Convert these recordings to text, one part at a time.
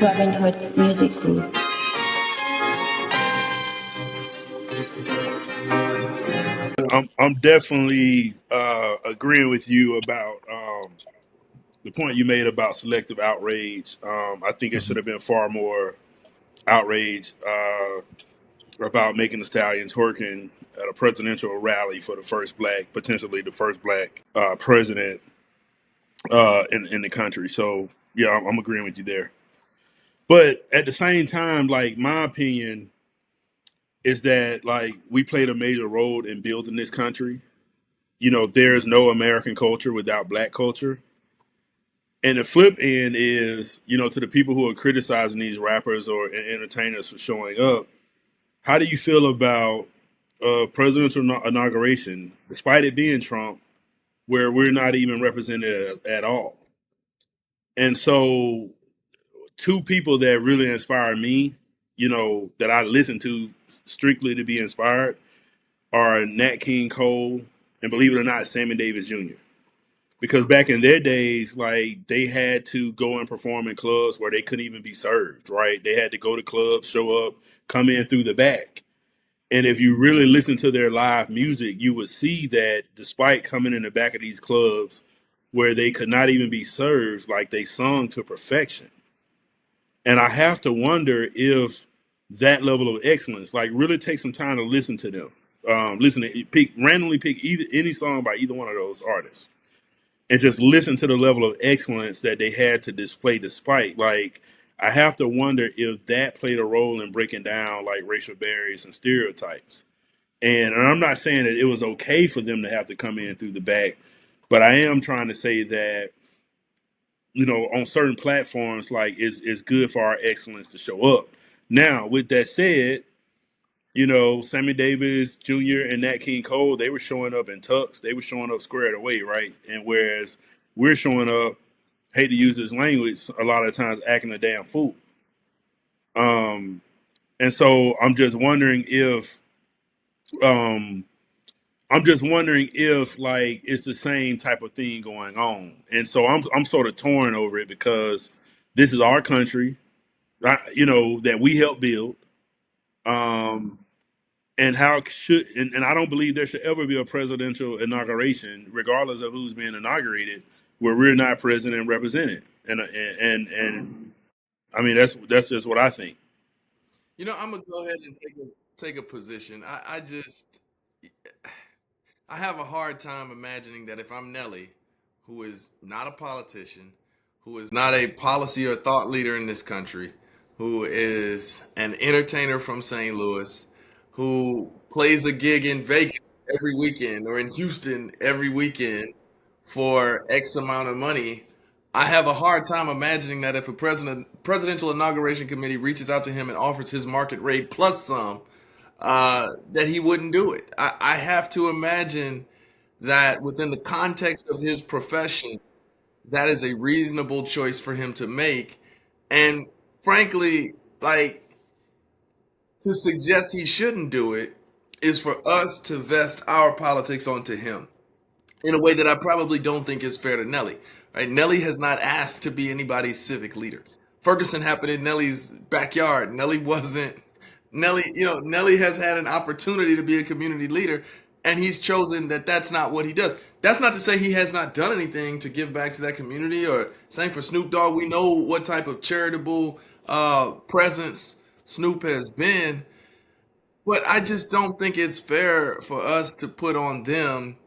Robin Hood's music group. I'm definitely agreeing with you about the point you made about selective outrage. I think it should have been far more outrage about making the stallions twerking at a presidential rally for the first black, potentially the first black president in the country. So yeah, I'm agreeing with you there. But at the same time, like my opinion is that like we played a major role in building this country. You know, there is no American culture without black culture. And the flip end is, you know, to the people who are criticizing these rappers or entertainers for showing up, how do you feel about presidential inauguration, despite it being Trump, where we're not even represented at all? And so, two people that really inspire me, you know, that I listen to strictly to be inspired are Nat King Cole and, believe it or not, Sammy Davis Jr. Because back in their days, like they had to go and perform in clubs where they couldn't even be served, right? They had to go to clubs, show up, come in through the back. And if you really listen to their live music, you would see that despite coming in the back of these clubs where they could not even be served, like they sung to perfection. And I have to wonder if that level of excellence, like really take some time to listen to them. Listen to randomly pick any song by either one of those artists and just listen to the level of excellence that they had to display despite like I have to wonder if that played a role in breaking down like racial barriers and stereotypes. And I'm not saying that it was okay for them to have to come in through the back, but I am trying to say that, you know, on certain platforms, like it's good for our excellence to show up. Now, with that said, you know, Sammy Davis Jr. and Nat King Cole, they were showing up in tux. They were showing up squared away, right? And whereas we're showing up, hate to use this language, a lot of times acting a damn fool. Um, and so um, I'm just wondering if like it's the same type of thing going on. And so I'm sort of torn over it because this is our country, right? You know, that we helped build. Um, and how should and I don't believe there should ever be a presidential inauguration, regardless of who's being inaugurated, where we're not present and represented. And I mean that's just what I think. I'm gonna go ahead and take a position. I have a hard time imagining that if I'm Nelly, who is not a politician, who is not a policy or thought leader in this country, who is an entertainer from St. Louis, who plays a gig in Vegas every weekend or in Houston every weekend for X amount of money. I have a hard time imagining that if a presidential inauguration committee reaches out to him and offers his market rate plus some, that he wouldn't do it. I have to imagine that within the context of his profession, that is a reasonable choice for him to make. And frankly, like, to suggest he shouldn't do it is for us to vest our politics onto him in a way that I probably don't think is fair to Nelly. Right? Nelly has not asked to be anybody's civic leader. Ferguson happened in Nelly's backyard. Nelly wasn't. Nelly has had an opportunity to be a community leader, and he's chosen that that's not what he does. That's not to say he has not done anything to give back to that community. Or same for Snoop Dogg. We know what type of charitable presence Snoop has been, but I just don't think it's fair for us to put on them,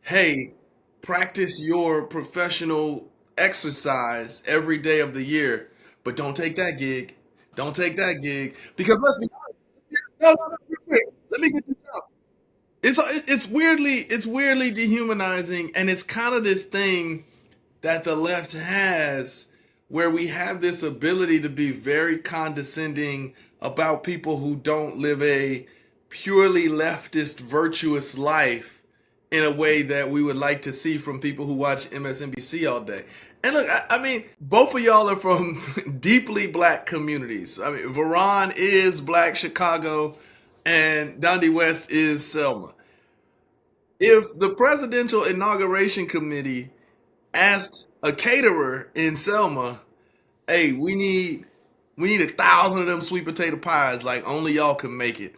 hey, practice your professional exercise every day of the year, but don't take that gig. Don't take that gig because let's be honest. No, real quick. Let me get this out. It's weirdly dehumanizing, and it's kind of this thing that the left has where we have this ability to be very condescending about people who don't live a purely leftist virtuous life in a way that we would like to see from people who watch MSNBC all day. And look, I mean, both of y'all are from deeply black communities. I mean, Veron is Black Chicago, and Dondi West is Selma. If the presidential inauguration committee asked a caterer in Selma, hey, we need 1,000 of them sweet potato pies, like only y'all can make it,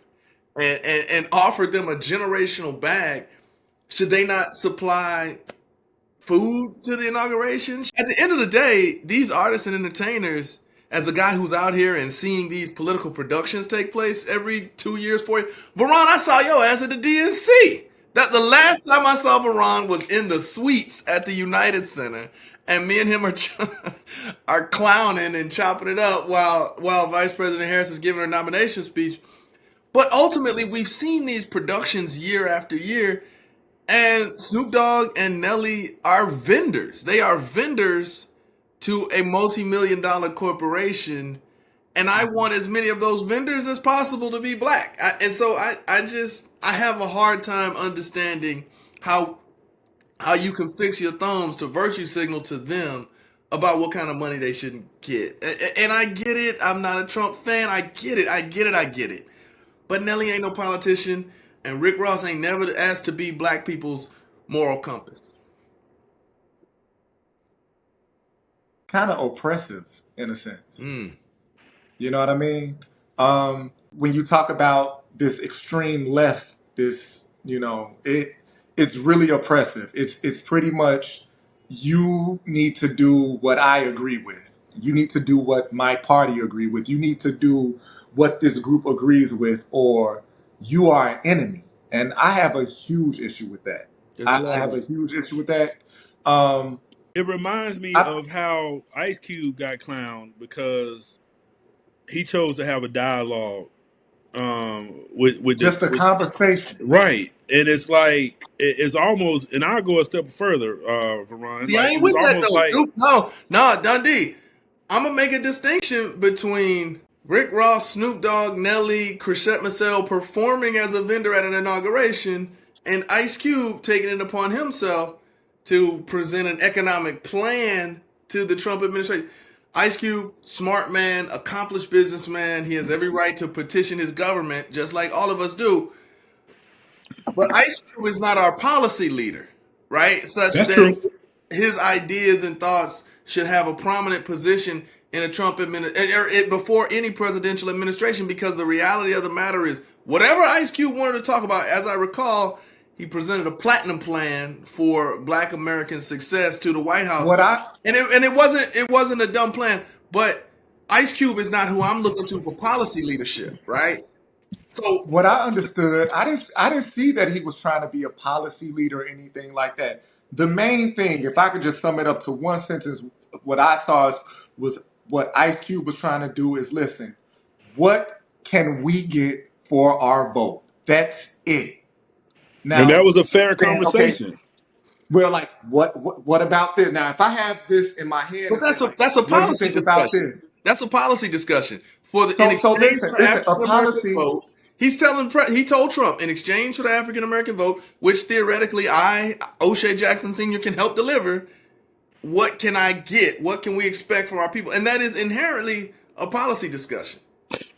and offered them a generational bag. Should they not supply food to the inauguration? At the end of the day, these artists and entertainers, as a guy who's out here and seeing these political productions take place every 2 years, 4 years, Veron, I saw your ass at the DNC. That the last time I saw Veron was in the suites at the United Center, and me and him are are clowning and chopping it up while Vice President Harris is giving her nomination speech. But ultimately, we've seen these productions year after year, and Snoop Dogg and Nelly are vendors. They are vendors to a multi-million-dollar corporation, and I want as many of those vendors as possible to be black. And so I have a hard time understanding how you can fix your thumbs to virtue signal to them about what kind of money they should get. And I get it. I'm not a Trump fan. I get it. I get it. I get it. But Nelly ain't no politician, and Rick Ross ain't never asked to be black people's moral compass. Kind of oppressive in a sense. Mm. You know what I mean? When you talk about this extreme left, this, it's really oppressive. It's pretty much, you need to do what I agree with. You need to do what my party agree with. You need to do what this group agrees with, or you are an enemy. And I have a huge issue with that. There's a I lot of have a that. huge issue with that. Um, It reminds me I, of how Ice Cube got clowned because he chose to have a dialogue with the just a with conversation. right, and it's like it's almost, and I'll go a step further, Veron. See, I Like it ain't was with that almost though, like, Duke. No, Dundee. I'm gonna make a distinction between Rick Ross, Snoop Dogg, Nelly, Chrisette Michele performing as a vendor at an inauguration, and Ice Cube taking it upon himself to present an economic plan to the Trump administration. Ice Cube, smart man, accomplished businessman. He has every right to petition his government, just like all of us do. But Ice Cube is not our policy leader, right? Such that's that true. his ideas and thoughts should have a prominent position in a Trump administration before any presidential administration, because the reality of the matter is whatever Ice Cube wanted to talk about, as I recall, he presented a platinum plan for black American success to the White House. What I And it wasn't a dumb plan, but Ice Cube is not who I'm looking to for policy leadership, right? So what I understood, I didn't see that he was trying to be a policy leader or anything like that. The main thing, if I could just sum it up to one sentence, what I saw was what Ice Cube was trying to do is, listen, what can we get for our vote? That's it. And that Now, was a fair saying, okay, conversation. well, like what about this? Now, if I have this in my head But and say, that's a like, that's a what do you policy think about discussion. this? That's a policy discussion in So exchange listen, for the listen, a African American policy. vote. He told Trump, in exchange for the African American vote, which theoretically O'Shea Jackson Sr. can help deliver. What can I get? What can we expect from our people? And that is inherently a policy discussion.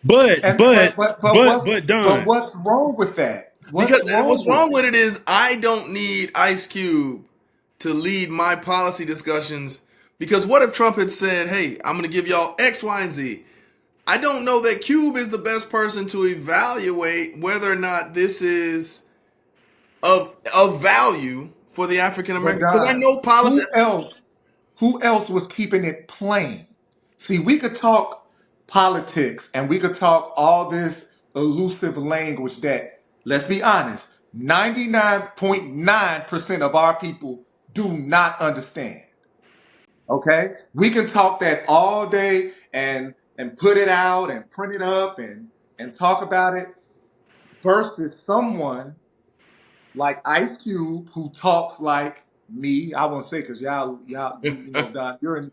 But And but but but Don, what's wrong with that? Because What's wrong what's with wrong it? with it is I don't need Ice Cube to lead my policy discussions. Because what if Trump had said, "Hey, I'm going to give y'all X, Y, and Z"? I don't know that Cube is the best person to evaluate whether or not this is of value for the African But American. Because I Don, know policy. who else was keeping it plain? See, we could talk politics and we could talk all this elusive language that, let's be honest, 99.9% of our people do not understand. Okay? We can talk that all day and put it out and print it up and talk about it versus someone like Ice Cube, who talks like me. I won't say because y'all, Don, you're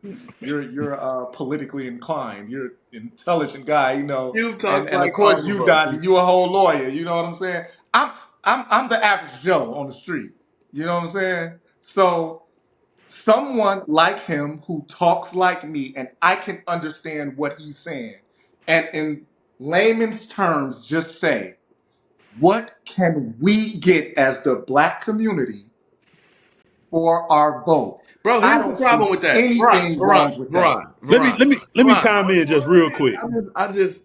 politically inclined. You're an intelligent guy, Cube talks and of like course all of you, us. Don, you a whole lawyer. You know what I'm saying? I'm the average Joe on the street. You know what I'm saying? So someone like him who talks like me, and I can understand what he's saying, and in layman's terms, just say, what can we get as the black community for our vote. Bro, I here's the don't see problem with that. anything wrong with that. Let me chime in just real quick. I just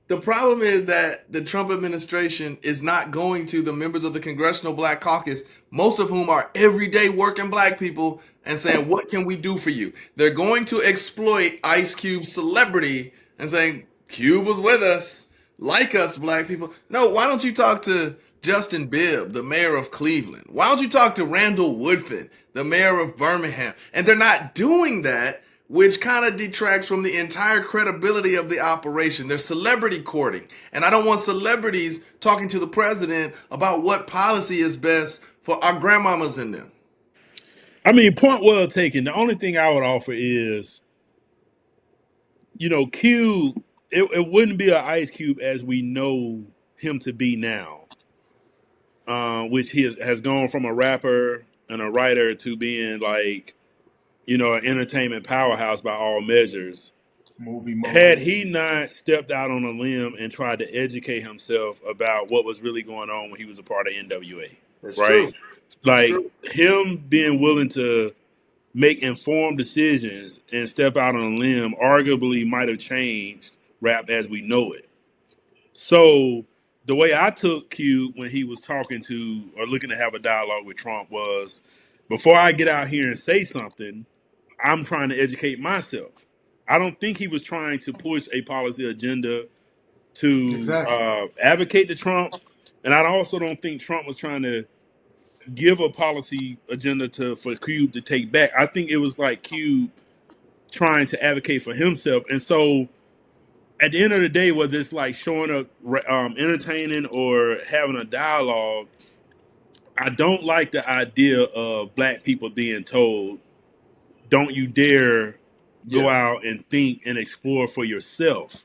the problem is that the Trump administration is not going to the members of the Congressional Black Caucus, most of whom are everyday working black people, and saying, what can we do for you? They're going to exploit Ice Cube's celebrity and saying, Cube was with us, like us, black people. No, why don't you talk to Justin Bibb, the mayor of Cleveland? Why don't you talk to Randall Woodfin, the mayor of Birmingham? And they're not doing that, which kind of detracts from the entire credibility of the operation. They're celebrity courting. And I don't want celebrities talking to the president about what policy is best for our grandmamas in them. I mean, point well taken. The only thing I would offer is, Cube, it wouldn't be an Ice Cube as we know him to be now, which has gone from a rapper and a writer to being like, an entertainment powerhouse by all measures. Movie Had mogul. he not stepped out on a limb and tried to educate himself about what was really going on when he was a part of NWA, That's right? true. That's Like true. him being willing to make informed decisions and step out on a limb arguably might have changed rap as we know it. So the way I took Q when he was talking to or looking to have a dialogue with Trump was, before I get out here and say something, I'm trying to educate myself. I don't think he was trying to push a policy agenda to Exactly. advocate to Trump, and I also don't think Trump was trying to give a policy agenda for Cube to take back. I think it was like Cube trying to advocate for himself, and so at the end of the day, whether it's like showing up, entertaining, or having a dialogue, I don't like the idea of black people being told, "Don't you dare go Yeah. out and think and explore for yourself."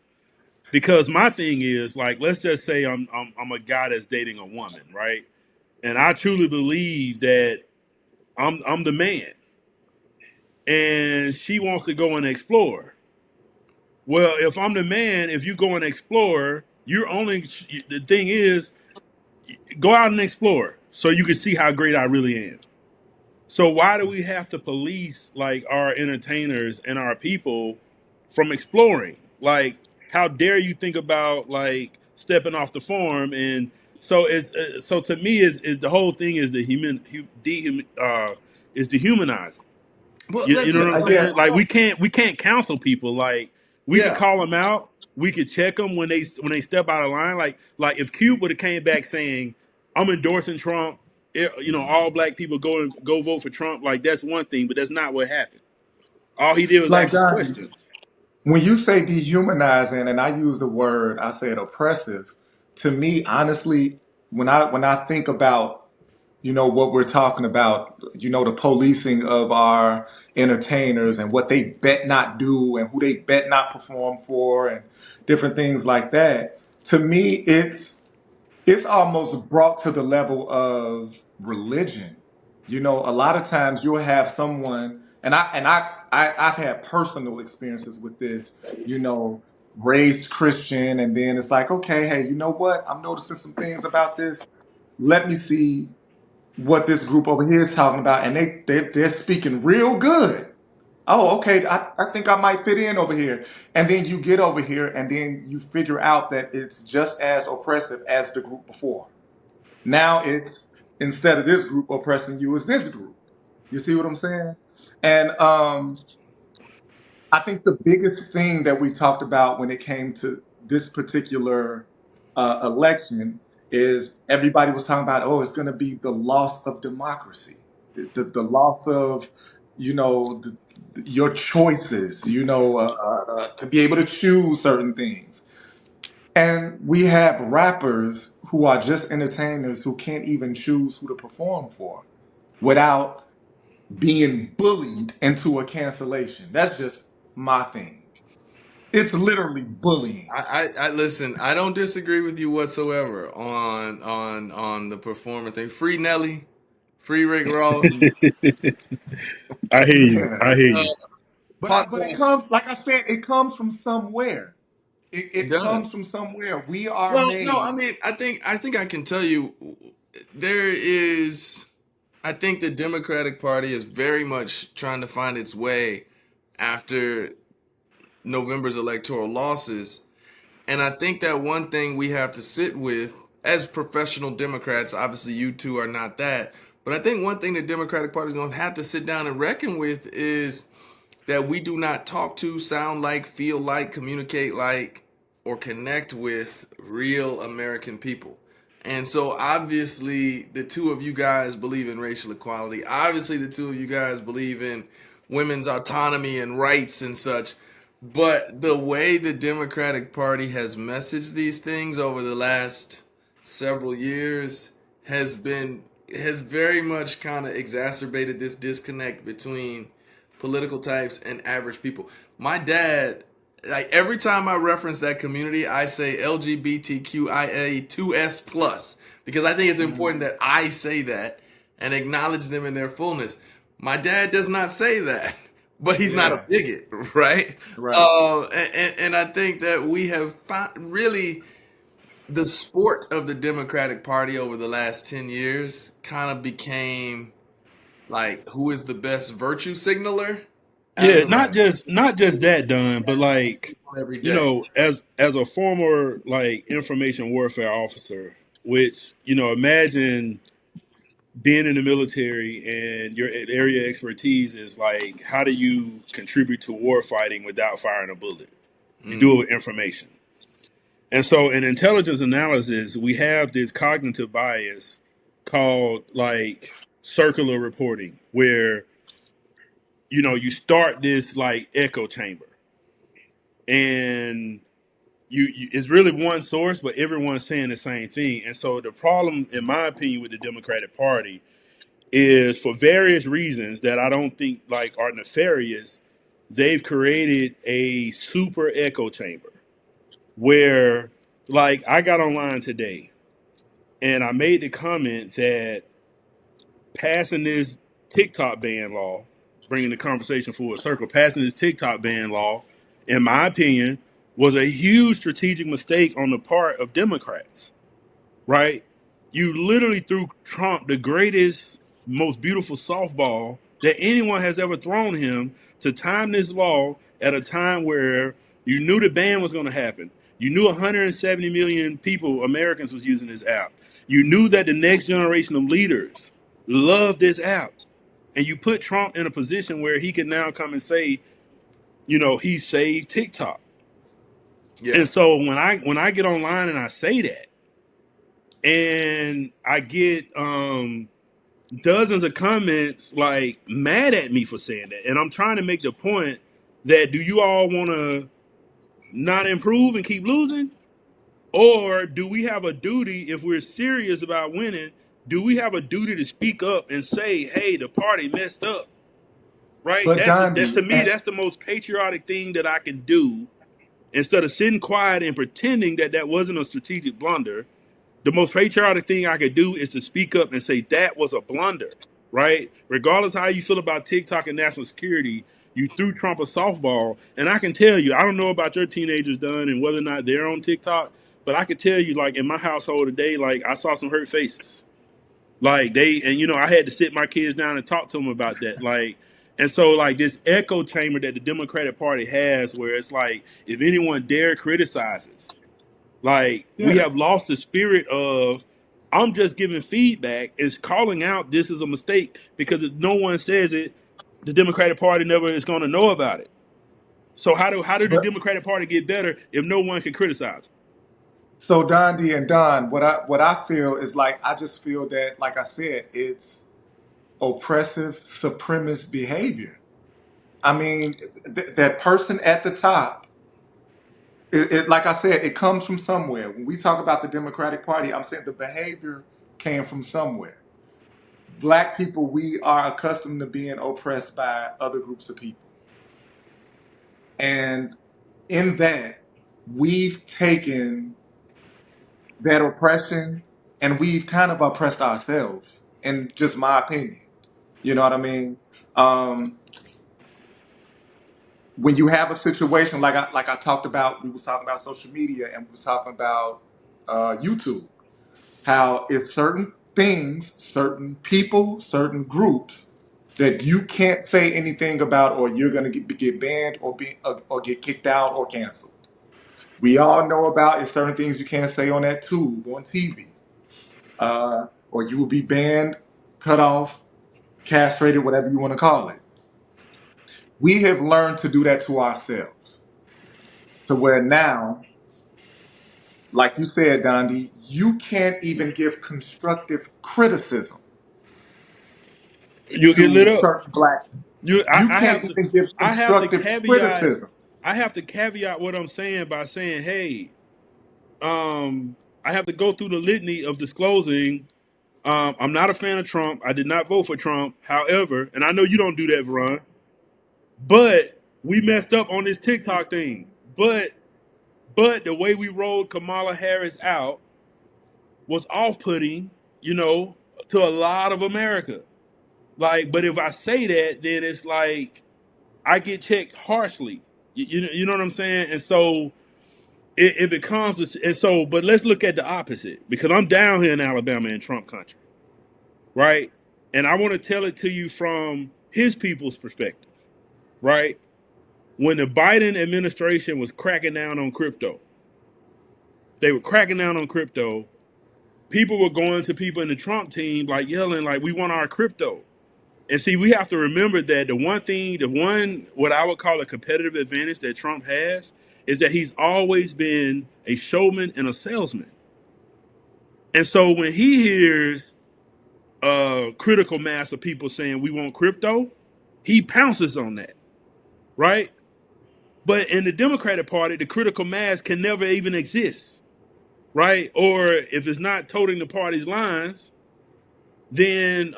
Because my thing is, like, let's just say I'm a guy that's dating a woman, right? And I truly believe that I'm the man, and she wants to go and explore. Well, if I'm the man, if you go and explore, you're only the thing is go out and explore so you can see how great I really am. So why do we have to police like our entertainers and our people from exploring? Like, how dare you think about like stepping off the farm? And so it's so to me is the whole thing is the is dehumanizing. Well, You that's know it. what I'm Again, saying? Like we can't counsel people. Like we could Yeah. call them out. We could check them when they step out of line. Like if Cube would have came back saying, "I'm endorsing Trump," all black people go vote for Trump. Like that's one thing, but that's not what happened. All he did was like ask a Johnny, question. when you say dehumanizing, and I use the word, I said oppressive. To me, honestly, when I think about what we're talking about, the policing of our entertainers and what they bet not do and who they bet not perform for and different things like that. To me, it's almost brought to the level of religion. A lot of times you'll have someone, I've had personal experiences with this, raised Christian, and then it's like, okay, hey, you know what? I'm noticing some things about this. Let me see what this group over here is talking about, and they're speaking real good. Oh, okay. I think I might fit in over here. And then you get over here, and then you figure out that it's just as oppressive as the group before. Now it's instead of this group oppressing you, it's this group. You see what I'm saying? And I think the biggest thing that we talked about when it came to this particular election is everybody was talking about, oh, it's going to be the loss of democracy, the loss of, your choices, to be able to choose certain things. And we have rappers who are just entertainers who can't even choose who to perform for without being bullied into a cancellation. That's just my thing. It's literally bullying. I listen. I don't disagree with you whatsoever on the performer thing. Free Nelly, free Rick Ross. I hear you. I hear Uh, you. But it comes, like I said, it comes from somewhere. it It does. comes from somewhere. We are Well, no. I made. mean, I think I can tell you there is. I think the Democratic Party is very much trying to find its way after November's electoral losses. And I think that one thing we have to sit with as professional Democrats, obviously you two are not that, but I think one thing the Democratic Party is going to have to sit down and reckon with is that we do not talk to, sound like, feel like, communicate like, or connect with real American people. And so obviously the two of you guys believe in racial equality. Obviously the two of you guys believe in women's autonomy and rights and such. But the way the Democratic Party has messaged these things over the last several years has very much kind of exacerbated this disconnect between political types and average people. My dad, like every time I reference that community, I say LGBTQIA2S plus because I think it's important that I say that and acknowledge them in their fullness. My dad does not say that, but he's not a Yeah. bigot, right? Right. And I think that we have really the sport of the Democratic Party over the last 10 years kind of became like who is the best virtue signaler as Yeah, of not just that, Don, but like, every day. as a former like information warfare officer, which imagine being in the military and your area expertise is like, how do you contribute to war fighting without firing a bullet? You do it with information. And so in intelligence analysis, we have this cognitive bias called like circular reporting, where you start this like echo chamber, and you it's really one source, but everyone's saying the same thing. And so the problem, in my opinion, with the Democratic Party is, for various reasons that I don't think like are nefarious, they've created a super echo chamber where, like, I got online today and I made the comment that passing this TikTok ban law, bringing the conversation full circle, passing this TikTok ban law, in my opinion, was a huge strategic mistake on the part of Democrats, right? You literally threw Trump the greatest, most beautiful softball that anyone has ever thrown him, to time this law at a time where you knew the ban was going to happen. You knew 170 million people, Americans, was using this app. You knew that the next generation of leaders love this app. And you put Trump in a position where he can now come and say, he saved TikTok. Yeah. And so when I get online and I say that, and I get dozens of comments like mad at me for saying that, and I'm trying to make the point that, do you all want to not improve and keep losing? Or do we have a duty, if we're serious about winning, do we have a duty to speak up and say, hey, the party messed up? Right? But That Gandhi, to me, that's the most patriotic thing that I can do, instead of sitting quiet and pretending that that wasn't a strategic blunder. The most patriotic thing I could do is to speak up and say that was a blunder, right? Regardless how you feel about TikTok and national security, you threw Trump a softball. And I can tell you, I don't know about your teenagers, done, and whether or not they're on TikTok, but I can tell you, like, in my household today, like, I saw some hurt faces. Like, I had to sit my kids down and talk to them about that. Like, and so, like, this echo chamber that the Democratic Party has, where it's like, if anyone dare criticizes, like, we yeah. have lost the spirit of, I'm just giving feedback, is calling out this is a mistake, because if no one says it, the Democratic Party never is going to know about it. So how do the But Democratic Party get better if no one can criticize it? so Dondi and Don, what I feel is like, I just feel that, like I said, it's oppressive supremacist behavior. I mean, that person at the top, like I said, it comes from somewhere. When we talk about the Democratic Party, I'm saying the behavior came from somewhere. Black people, we are accustomed to being oppressed by other groups of people. And in that, we've taken that oppression and we've kind of oppressed ourselves, in just my opinion. You know what I mean? Um, when you have a situation like I talked about, we was talking about social media and we was talking about YouTube, how it's certain things, certain people, certain groups that you can't say anything about, or you're going to get banned or get kicked out or canceled. We all know about is certain things you can't say on that tube on TV, or you will be banned, cut off, castrated, whatever you want to call it. We have learned to do that to ourselves, to where now, like you said, Gandhi, you can't even give constructive criticism You'll get lit to up. certain black. You, You I can't have to, even give I have to constructive caveat, criticism. I have to caveat what I'm saying by saying, hey, I have to go through the litany of disclosing. I'm not a fan of Trump. I did not vote for Trump. However, and I know you don't do that, Veron, but we messed up on this TikTok thing. But the way we rolled Kamala Harris out was off-putting, to a lot of America. Like, but if I say that, then it's like I get checked harshly. You know what I'm saying? And so it becomes, and so, but let's look at the opposite, because I'm down here in Alabama in Trump country, right? And I want to tell it to you from his people's perspective, right? When the Biden administration was cracking down on crypto, they were cracking down on crypto. People were going to people in the Trump team, like yelling, like, we want our crypto. And see, we have to remember that what I would call a competitive advantage that Trump has is that he's always been a showman and a salesman. And so when he hears a critical mass of people saying we want crypto, he pounces on that, right? But in the Democratic Party, the critical mass can never even exist, right? Or if it's not toting the party's lines, then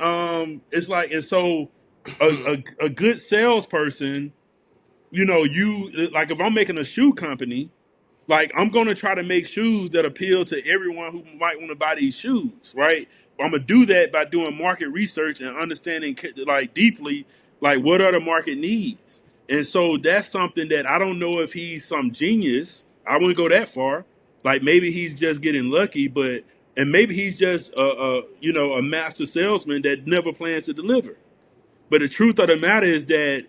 it's like, and so a good salesperson, you like, if I'm making a shoe company, like, I'm gonna try to make shoes that appeal to everyone who might want to buy these shoes, right? I'm gonna do that by doing market research and understanding, like, deeply, like, what are the market needs. And so that's something that I don't know if he's some genius. I wouldn't go that far. Like, maybe he's just getting lucky, and maybe he's just a master salesman that never plans to deliver. But the truth of the matter is that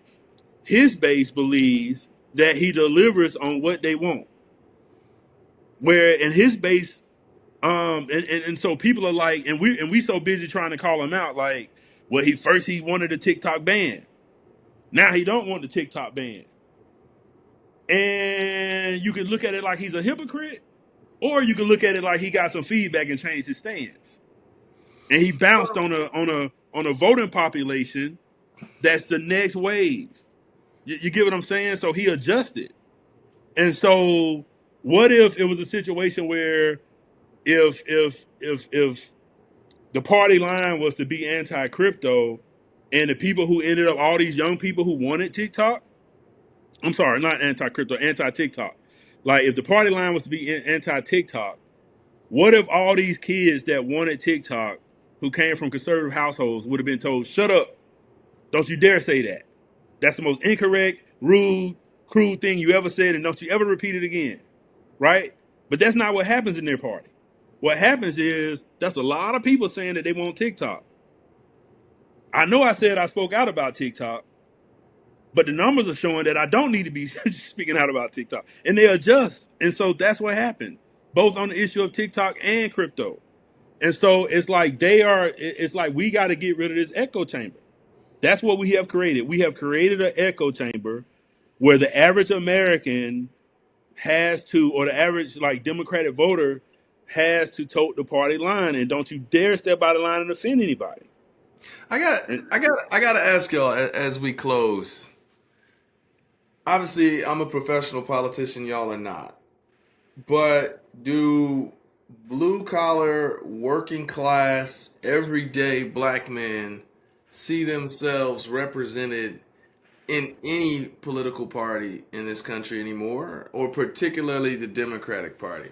his base believes that he delivers on what they want. Where in his base, and so people are like, and we so busy trying to call him out, like, well, he wanted a TikTok ban. Now he don't want the TikTok ban. And you can look at it like he's a hypocrite, or you can look at it like he got some feedback and changed his stance. And he bounced on a voting population that's the next wave. You get what I'm saying? So he adjusted. And so what if it was a situation where if the party line was to be anti-crypto, and the people who ended up, all these young people who wanted TikTok, I'm sorry, not anti-crypto, anti-TikTok. Like, if the party line was to be anti-TikTok, what if all these kids that wanted TikTok, who came from conservative households, would have been told, shut up, don't you dare say that. That's the most incorrect, rude, cruel thing you ever said, and don't you ever repeat it again, right? But that's not what happens in their party. What happens is that's a lot of people saying that they want TikTok. I know I said I spoke out about TikTok, but the numbers are showing that I don't need to be speaking out about TikTok, and they adjust. And so that's what happened, both on the issue of TikTok and crypto. And so it's like we got to get rid of this echo chamber. That's what we have created. We have created an echo chamber where the average American has to, or the average, like, Democratic voter has to tote the party line, and don't you dare step out of line and offend anybody. And I got to ask y'all as we close. Obviously, I'm a professional politician. Y'all are not. But do blue collar, working class, everyday black men see themselves represented in any political party in this country anymore, or particularly the Democratic Party?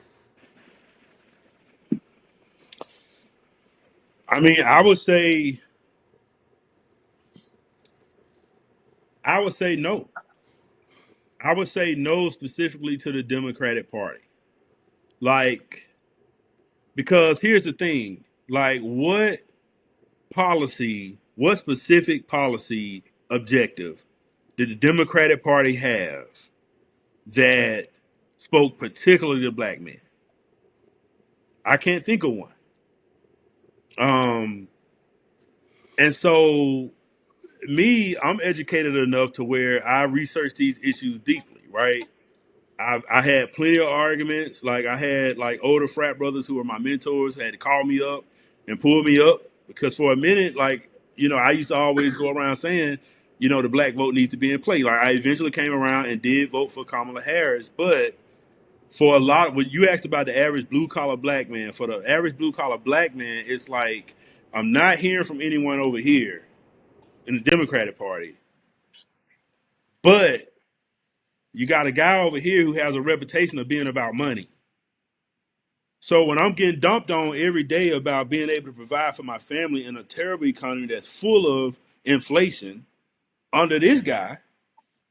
I mean, I would say no. I would say no, specifically to the Democratic Party. Like, because here's the thing. like what specific policy objective did the Democratic Party have that spoke particularly to black men? I can't think of one. And so I'm educated enough to where I research these issues deeply, right? I had plenty of arguments. Like I had like older frat brothers who were my mentors had to call me up and pull me up because for a minute, like, I used to always go around saying, the black vote needs to be in play. Like I eventually came around and did vote for Kamala Harris, but for a lot, when you asked about the average blue collar black man, for the average blue collar black man, it's like I'm not hearing from anyone over here in the Democratic Party, but you got a guy over here who has a reputation of being about money. So when I'm getting dumped on every day about being able to provide for my family in a terrible economy that's full of inflation, under this guy,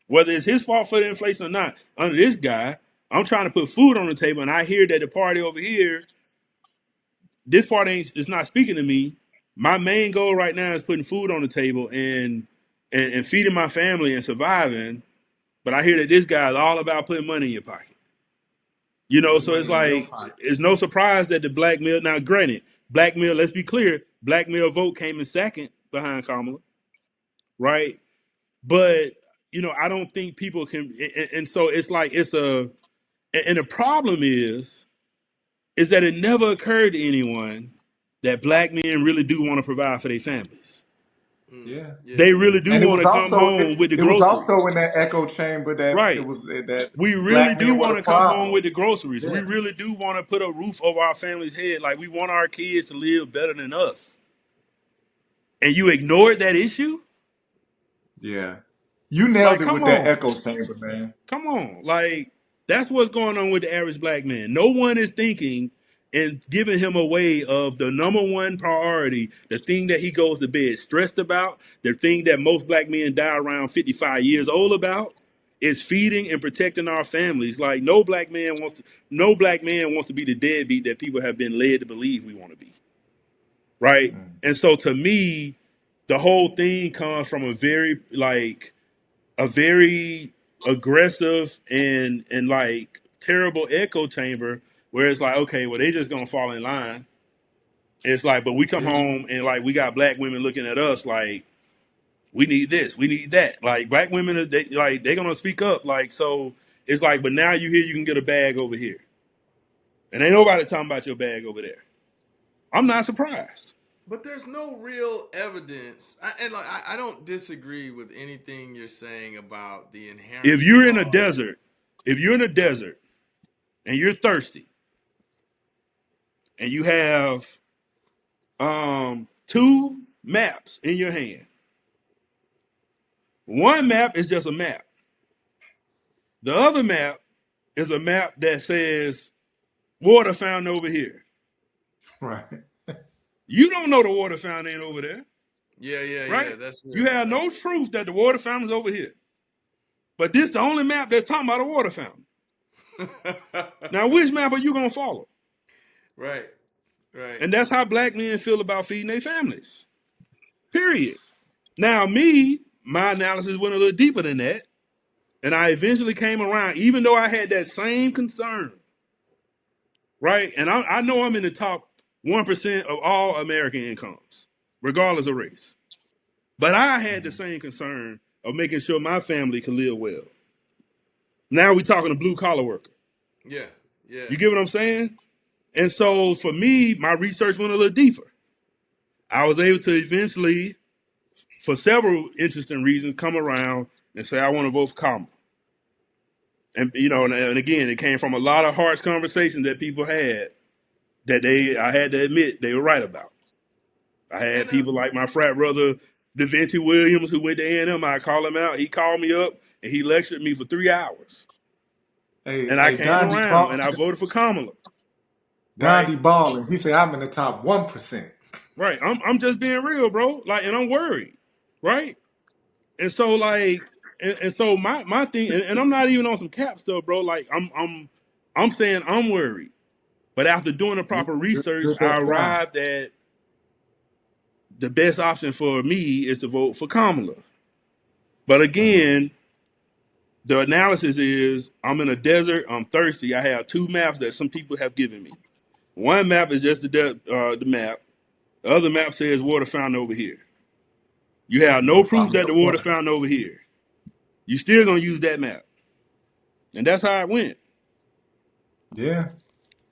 whether it's his fault for the inflation or not, under this guy, I'm trying to put food on the table, and I hear that the party over here, this party is not speaking to me. My main goal right now is putting food on the table and feeding my family and surviving. But I hear that this guy is all about putting money in your pocket. So it's Money in your like, pocket. it's no surprise that the black male, now granted, black male, let's be clear, black male vote came in second behind Kamala, right? But, I don't think people can, and so it's like, and the problem is that it never occurred to anyone that black men really do want to provide for their families. Yeah. Yeah. They really do And it want was to come also home with the it was also groceries. in that echo chamber that it Right. was that We really black do men were want the to come home problem. with the groceries. We Yeah. really do want to put a roof over our family's head. Like we want our kids to live better than us. And you ignored that issue? Yeah. You nailed Like, it come with that on. echo chamber, man. Come on. Like, that's what's going on with the average black man. No one is thinking and giving him a way of the number one priority, the thing that he goes to bed stressed about, the thing that most black men die around 55 years old about, is feeding and protecting our families. Like no black man wants to be the deadbeat that people have been led to believe we want to be. Right? Mm. And so to me, the whole thing comes from a very aggressive and like terrible echo chamber where it's like, okay, well, they just gonna fall in line. It's like, but we come Yeah. home and like we got black women looking at us like we need this, we need that. Like black women, they're gonna speak up. Like so, it's like, but now you hear you can get a bag over here, and ain't nobody talking about your bag over there. I'm not surprised. But there's no real evidence, I don't disagree with anything you're saying about the If inherent you're in a flaws. desert, if you're in a desert and you're thirsty, and you have two maps in your hand. One map is just a map. The other map is a map that says water fountain over here. Right. You don't know the water fountain ain't over there, Yeah, yeah, yeah. right? That's You real. have no proof that the water fountain's over here. But this the only map that's talking about a water fountain. Now, which map are you gonna follow? Right, right. And that's how black men feel about feeding their families. Period. Now, my analysis went a little deeper than that. And I eventually came around, even though I had that same concern, right? And I know I'm in the top 1% of all American incomes, regardless of race. But I had the Mhm. same concern of making sure my family could live well. Now we're talking to blue collar worker. Yeah, yeah. You get what I'm saying? And so for me, my research went a little deeper. I was able to eventually, for several interesting reasons, come around and say I want to vote for Kamala. And and again, it came from a lot of harsh conversations that people had that I had to admit they were right about. I had And people like my frat brother DeVinci Williams who went to A&M. I call him out. He called me up and he lectured me for 3 hours. Hey, And I hey, came around and I voted for Kamala. Right, Gandhi balling. He said, "I'm in the top 1%." right. I'm just being real, bro. Like, and I'm worried, right? And so like, and so my thing, and I'm not even on some cap stuff, bro. Like I'm saying I'm worried. But after doing the You proper research, good I that down. arrived at the best option for me is to vote for Kamala. But again, the analysis is I'm in a desert, I'm thirsty. I have two maps that some people have given me. One map is just the map. The other map says water fountain over here. You have no Go proof follow that the the water water. fountain over here. You still gonna use that map, and that's how it went. Yeah.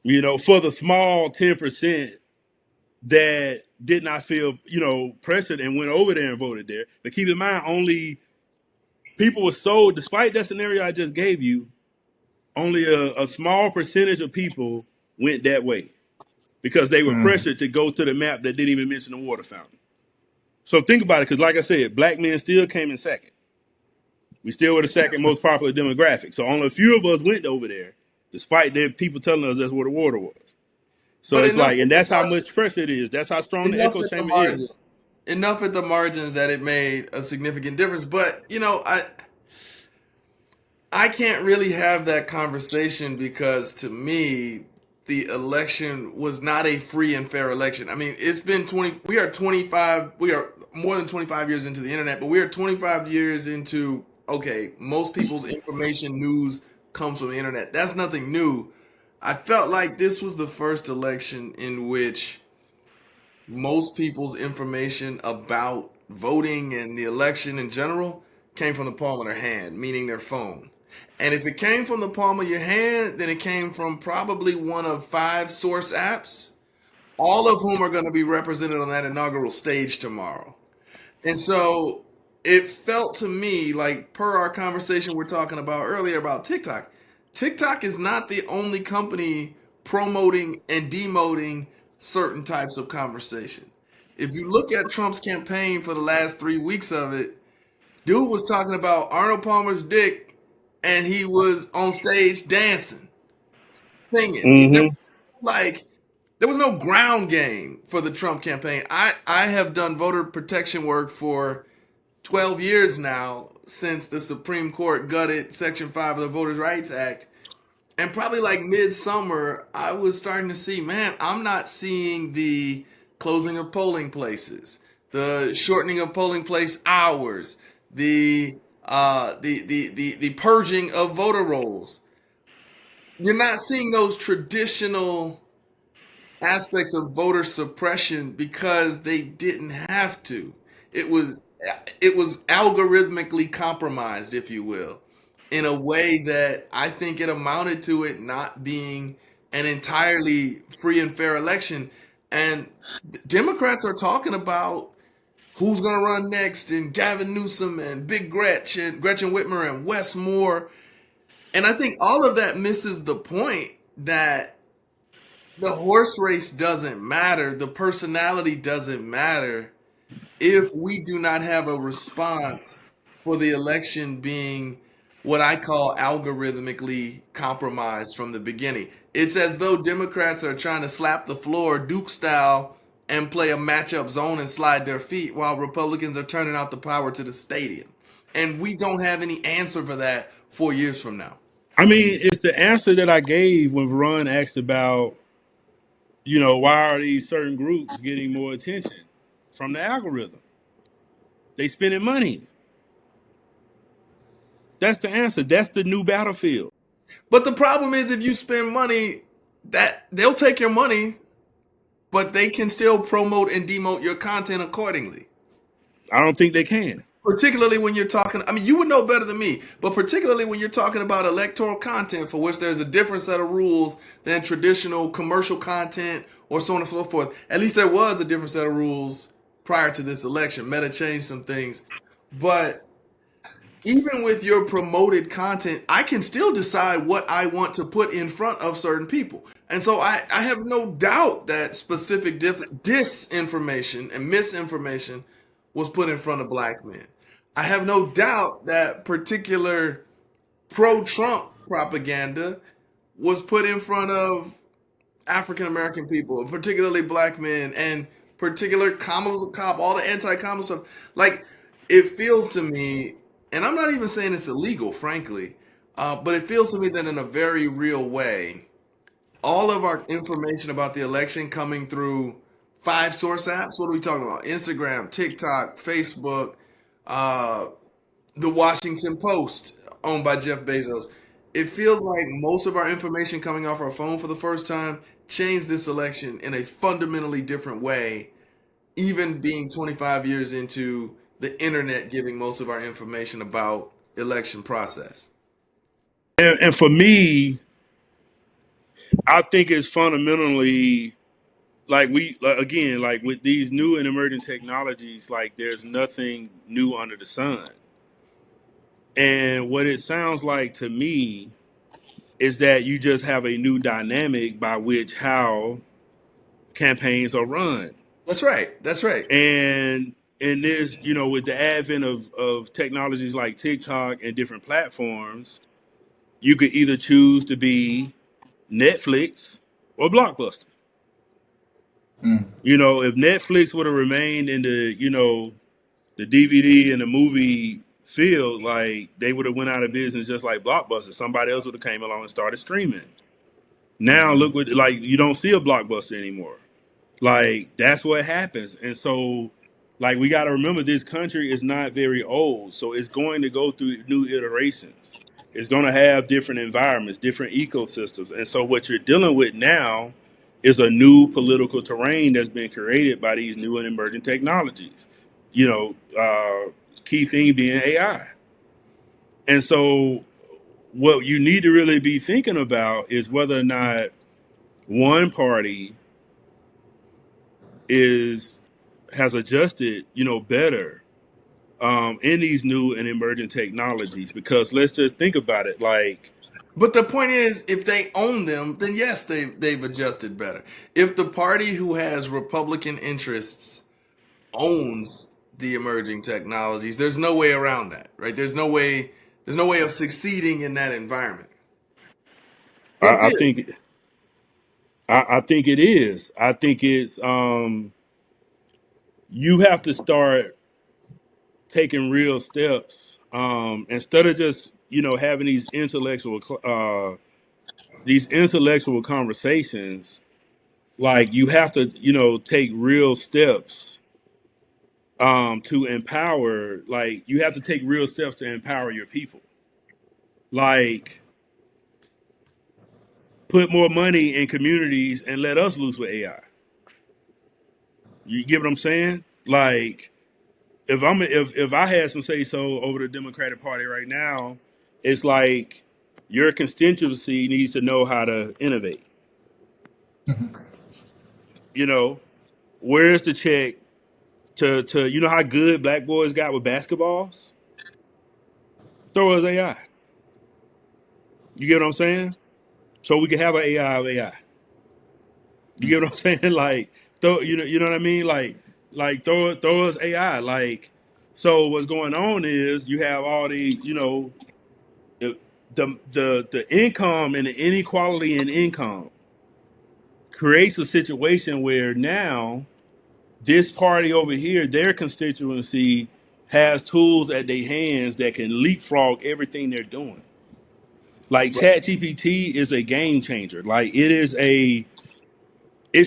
For the small 10% that did not feel pressured and went over there and voted there. But keep in mind, only people were sold. Despite that scenario I just gave you, only a small percentage of people went that way because they were Mm. pressured to go to the map that didn't even mention the water fountain. So think about it, because like I said, black men still came in second. We still were the second most popular demographic. So only a few of us went over there, despite the people telling us that's where the water was. So But it's enough like, at and the that's how much pressure it is. That's how strong the enough echo at the chamber margin. is. Enough at the margins that it made a significant difference. But I can't really have that conversation because to me, the election was not a free and fair election. I mean, it's been 20, we are more than 25 years into the internet, but we are 25 years into, okay, most people's information news comes from the internet. That's nothing new. I felt like this was the first election in which most people's information about voting and the election in general came from the palm of their hand, meaning their phone. And if it came from the palm of your hand, then it came from probably one of 5 source apps, all of whom are going to be represented on that inaugural stage tomorrow. And so it felt to me like, per our conversation we're talking about earlier about TikTok, TikTok is not the only company promoting and demoting certain types of conversation. If you look at Trump's campaign for the last 3 weeks of it, dude was talking about Arnold Palmer's dick and he was on stage dancing, singing. There, Mm-hmm. like, there was no ground game for the Trump campaign. I have done voter protection work for 12 years now since the Supreme Court gutted Section 5 of the Voters' Rights Act. And probably like midsummer, I was starting to see, man, I'm not seeing the closing of polling places, the shortening of polling place hours, the purging of voter rolls. You're not seeing those traditional aspects of voter suppression because they didn't have to. It was it was algorithmically compromised, if you will, in a way that I think it amounted to it not being an entirely free and fair election. And Democrats are talking about who's going to run next, and Gavin Newsom and Big Gretchen Whitmer and Wes Moore. And I think all of that misses the point that the horse race doesn't matter, the personality doesn't matter if we do not have a response for the election being what I call algorithmically compromised from the beginning. It's as though Democrats are trying to slap the floor Duke style and play a matchup zone and slide their feet while Republicans are turning out the power to the stadium. And we don't have any answer for that 4 years from now. I mean, it's the answer that I gave when Veron asked about, why are these certain groups getting more attention from the algorithm? They spending money. That's the answer. That's the new battlefield. But the problem is if you spend money, that they'll take your money, but they can still promote and demote your content accordingly. I don't think they can. Particularly when you're talking, I mean, you would know better than me, but particularly when you're talking about electoral content for which there's a different set of rules than traditional commercial content or so on and so forth. At least there was a different set of rules prior to this election. Meta changed some things. But even with your promoted content, I can still decide what I want to put in front of certain people. And so I have no doubt that specific disinformation and misinformation was put in front of black men. I have no doubt that particular pro-Trump propaganda was put in front of African American people, particularly black men, and particular Kamala's a cop, all the anti-Kamala stuff. Like, it feels to me, and I'm not even saying it's illegal, frankly, but it feels to me that in a very real way, all of our information about the election coming through 5 source apps. What are we talking about? Instagram, TikTok, Facebook, uh, the Washington Post, owned by Jeff Bezos. It feels like most of our information coming off our phone for the first time changed this election in a fundamentally different way, even being 25 years into the internet giving most of our information about election process. And for me, I think it's fundamentally like again, like with these new and emerging technologies, like there's nothing new under the sun. And what it sounds like to me is that you just have a new dynamic by which how campaigns are run. That's right. That's right. And in this, with the advent of technologies like TikTok and different platforms, you could either choose to be Netflix or Blockbuster. If Netflix would have remained in the DVD and the movie field, like they would have went out of business just like Blockbuster. Somebody else would have came along and started streaming. Now look what you don't see a Blockbuster anymore. Like that's what happens. And so like we got to remember this country is not very old, so it's going to go through new iterations. It's going to have different environments, different ecosystems. And so what you're dealing with now is a new political terrain that's been created by these new and emerging technologies. Key thing being AI. And so what you need to really be thinking about is whether or not one party has adjusted, better in these new and emerging technologies. Because let's just think about it, like, But the point is, if they own them, then yes, they've adjusted better. If the party who has Republican interests owns the emerging technologies, there's no way around that, right? There's no way of succeeding in that environment. In I theory. think I think it is. I think it's you have to start taking real steps instead of just having these intellectual conversations. Like you have to take real steps to empower. Like you have to take real steps to empower your people. Like put more money in communities and let us loose with AI. You get what I'm saying? Like if I had some say so over the Democratic Party right now, it's like your constituency needs to know how to innovate. You know, where's the check to how good black boys got with basketballs? Throw us AI. You get what I'm saying? So we can have an AI of AI. You get what I'm saying? Like you know what I mean? Like throw us AI. Like so what's going on is you have all the the the income and the inequality in income creates a situation where now this party over here, their constituency has tools at their hands that can leapfrog everything they're doing. Like ChatGPT is a game changer. Like it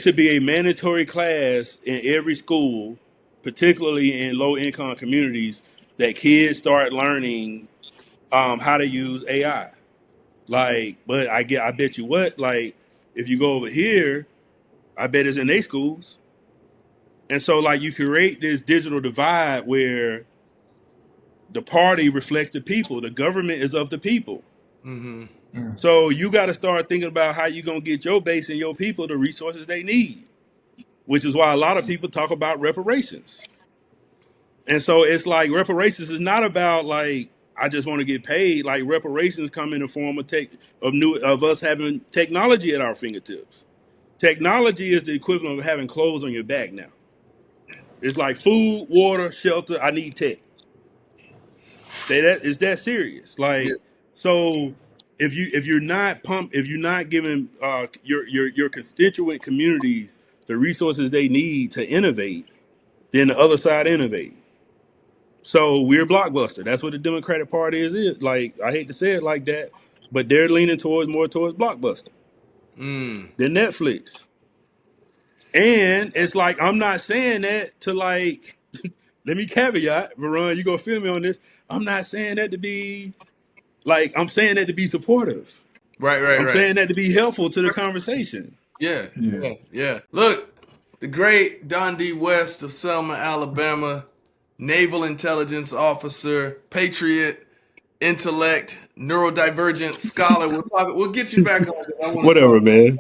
should be a mandatory class in every school, particularly in low income communities, that kids start learning how to use AI. Like, but I bet you what, like, if you go over here, I bet it's in their schools. And so like you create this digital divide where the party reflects the people. The government is of the people. Mm-hmm. So you got to start thinking about how you're going to get your base and your people the resources they need, which is why a lot of people talk about reparations. And so it's like reparations is not about like, I just want to get paid. Like reparations come in the form of us having technology at our fingertips. Technology is the equivalent of having clothes on your back now. It's like food, water, shelter. I need tech. It's that serious. Yeah. Like so, if you're not giving your constituent communities the resources they need to innovate, then the other side innovate. So we're Blockbuster. That's what the Democratic Party is. Like I hate to say it like that, but they're leaning more towards Blockbuster Mm. than Netflix. And it's like I'm not saying that to like. Let me caveat, Veron, you gonna feel me on this. I'm not saying that to be like. I'm saying that to be supportive. Right, right, I'm right. saying that to be helpful to the conversation. Yeah, Yeah. yeah, yeah. Look, the great Don D. West of Selma, Alabama, naval intelligence officer, patriot, intellect, neurodivergent scholar. We'll get you back on because I want to talk. Whatever, man.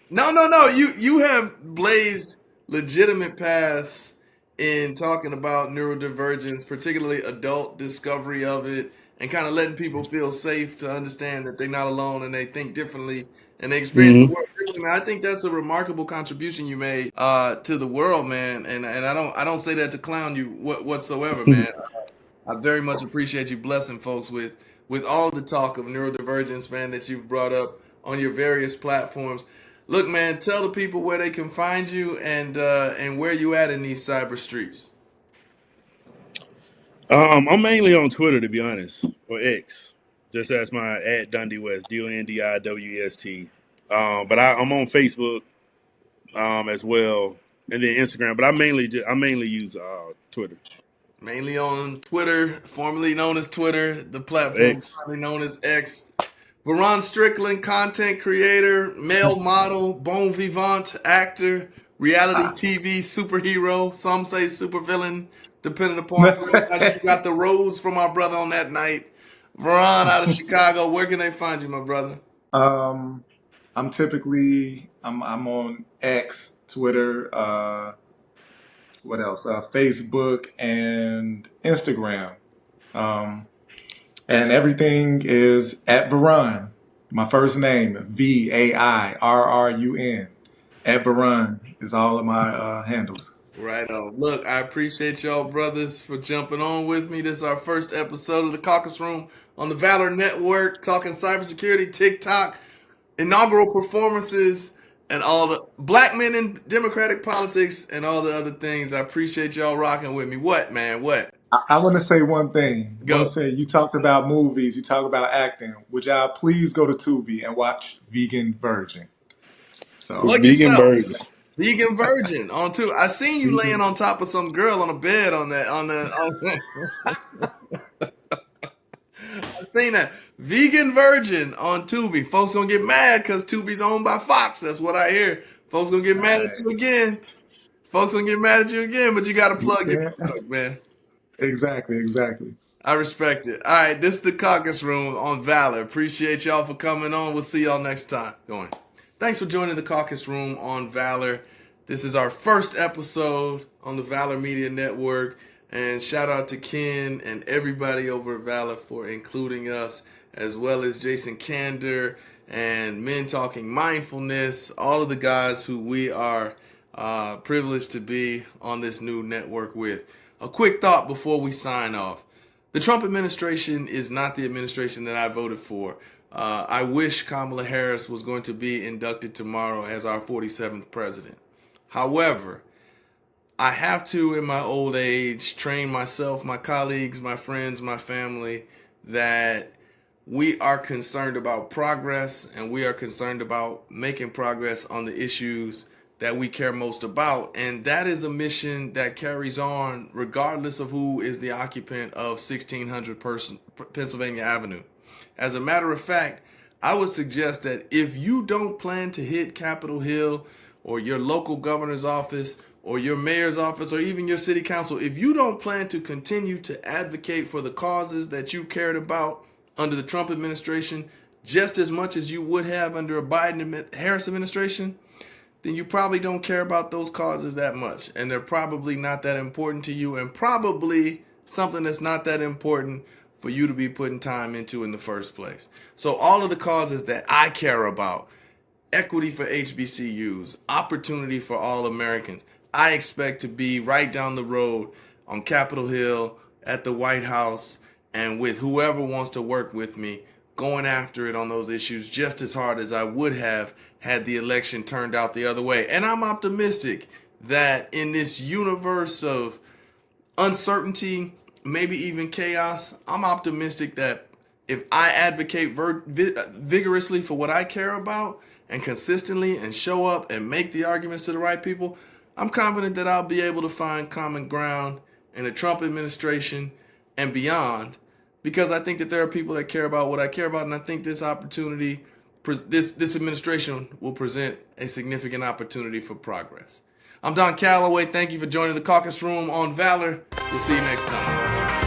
No, no, no. You have blazed legitimate paths in talking about neurodivergence, particularly adult discovery of it, and kind of letting people feel safe to understand that they're not alone and they think differently and they experience the Mm-hmm. world differently. Man, I think that's a remarkable contribution you made to the world, man. And I don't say that to clown you whatsoever, man. I very much appreciate you blessing folks with all the talk of neurodivergence, man, that you've brought up on your various platforms. Look, man, tell the people where they can find you and where you at in these cyber streets. I'm mainly on Twitter, to be honest, or X. Just as my at Dundee West, DONDIWEST. But I'm on Facebook as well, and then Instagram. But I mainly use Twitter, Mainly on Twitter, formerly known as Twitter, the platform X. currently known as X. Veron Strickland, content creator, male model, bon vivant, actor, reality TV superhero, some say supervillain, depending upon whether or not she got the rose from our brother on that night. Veron out of Chicago, where can they find you, my brother? um, I'm on X, Twitter, what else? Facebook and Instagram. Um, and everything is at Varun. My first name, VAIRRUN. At Varun is all of my handles. Right on. Look, I appreciate y'all brothers for jumping on with me. This is our first episode of the Caucus Room on the Valor Network, talking cybersecurity, TikTok, inaugural performances, and all the black men in democratic politics and all the other things. I appreciate y'all rocking with me. What, man? What? I want to say one thing. I want to Go. say you talked about movies, you talk about acting. Would y'all please go to Tubi and watch Vegan Virgin? So, Plug Vegan yourself. burgers. Vegan Virgin on two. I seen you laying vegan. on top of some girl on a bed on that I seen that. Vegan Virgin on Tubi. Folks gonna get mad because Tubi's owned by Fox. That's what I hear. Folks gonna get mad at you again. Folks gonna get mad at you again, but you gotta plug your Yeah, product, man. exactly, exactly. I respect it. All right, this is the Caucus Room on Valor. Appreciate y'all for coming on. We'll see y'all next time. Going. Thanks for joining the Caucus Room on Valor. This is our first episode on the Valor Media Network. And shout out to Ken and everybody over at Valor for including us, as well as Jason Kander and Men Talking Mindfulness, all of the guys who we are privileged to be on this new network with. A quick thought before we sign off. The Trump administration is not the administration that I voted for. I wish Kamala Harris was going to be inducted tomorrow as our 47th president. However, I have to, in my old age, train myself, my colleagues, my friends, my family, that we are concerned about progress and we are concerned about making progress on the issues that we care most about. And that is a mission that carries on regardless of who is the occupant of 1600 Pennsylvania Avenue. As a matter of fact, I would suggest that if you don't plan to hit Capitol Hill or your local governor's office or your mayor's office or even your city council, if you don't plan to continue to advocate for the causes that you cared about under the Trump administration just as much as you would have under a Biden-Harris administration, then you probably don't care about those causes that much. And they're probably not that important to you, and probably something that's not that important for you to be putting time into in the first place. So all of the causes that I care about, equity for HBCUs, opportunity for all Americans, I expect to be right down the road on Capitol Hill, at the White House, and with whoever wants to work with me, going after it on those issues just as hard as I would have had the election turned out the other way. And I'm optimistic that in this universe of uncertainty, maybe even chaos, I'm optimistic that if I advocate vigorously for what I care about and consistently and show up and make the arguments to the right people, I'm confident that I'll be able to find common ground in the Trump administration and beyond, because I think that there are people that care about what I care about, and I think this opportunity, this administration will present a significant opportunity for progress. I'm Don Calloway. Thank you for joining the Caucus Room on Valor. We'll see you next time.